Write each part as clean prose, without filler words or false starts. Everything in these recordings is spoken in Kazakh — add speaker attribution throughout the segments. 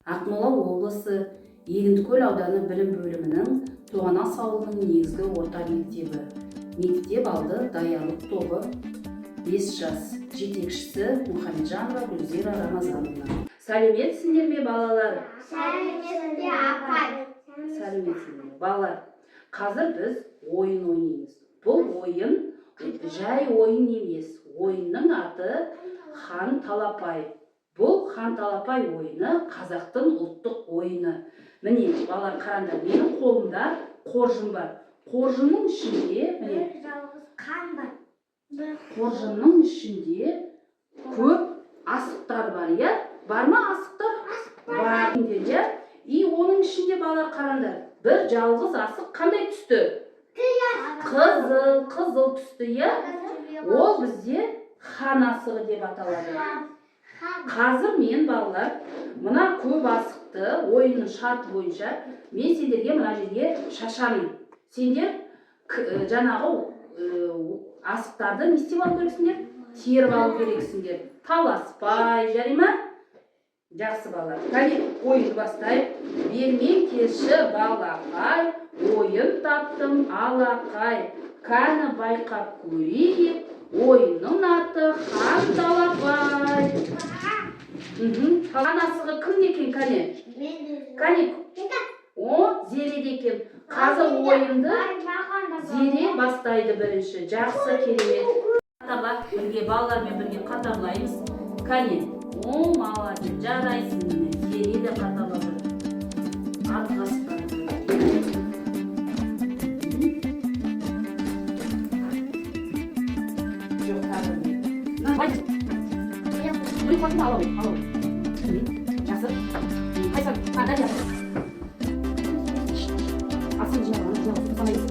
Speaker 1: Ақмола облысы Егіндікөл ауданы білім бөлімінің Тоғанас ауылының негізгі орта мектебі. Мектеп алды даярлық тобы 5 жас. Жетекшісі Мұхамеджанова Гүлзира Рамазановна. Сәлеметсіңдер ме балалар?
Speaker 2: Сәлеметсіңдер апа.
Speaker 1: Сәлеметсіңдер балалар. Қазір біз ойын ойнаймыз. Бұл ойын жай ойын емес. Ойынның аты Хан Талапай. Бұл Хан Талапай ойыны қазақтың ұлттық ойыны. Міне, балалар қараңдар, менің қолымда қоржын бар. Қоржынның ішінде, міне, қоржынның ішінде көп асықтар бар, иә? Бар ма асықтар? Бар. И оның ішінде балалар қараңдар, бір жалғыз асық қандай түсті? Қызыл түсті, иә? Ол бізде хан асығы деп аталады. Қазір мен балалар, мына көп асықты ойынның шарты бойынша мен сендерге мына жерге шашамын. Сендер жаңағы асықтарды не істеп алу керексіңдер? Теріп алу керексіңдер. Таласпай, жарай ма? Жақсы балалар. Кәне ойынды бастайық. Бермен келші балақай, ойын таптым алақай. Кәні байқап көрейік, ойынның аты Хан Талапай. Хан асығы кім екен, кәне? Кәне? О, Зере екен. Қазір ойынды Зере бастайды бірінші. Жақсы, керемет. Қатарлап бірге, балалармен бірге қатарлаймыз. Кәне? О, молодец, жарайсың. Зере де қатарлап жүр. Атқасып. Алау. Жақсы. Қайсан, қандай жақсы. Асын жинағаны, санайыз.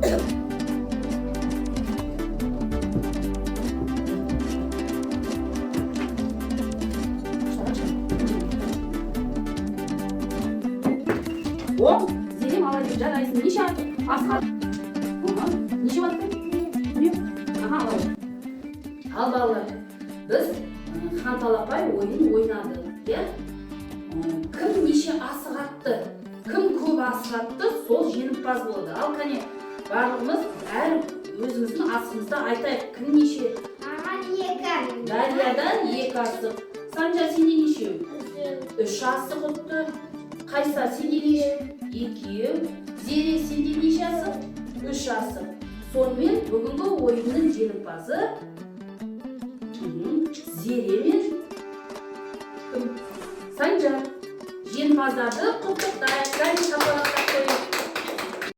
Speaker 1: О, Зере молодец, жарайсың. Неше асқа? Неше баттың? Алау. Ал балалар, біз Хан Талапай ойын ойнады. Кім неше асық атты, кім көп асық атты, сол жеңімпаз болады. Ал кәне барлығымыз әр өзіміздің асығымызды айтайық. Кім неше? Дариядан 2 асық. Санжа, сенде неше? 3 асық ұтты. Қайса, сенде неше? 2. Зере, сенде неше асық? 3 асық. Сонымен бүгінгі ойынның жеңімпазы Зере мен Санжа. Жеңімпаздарды құттықтайық.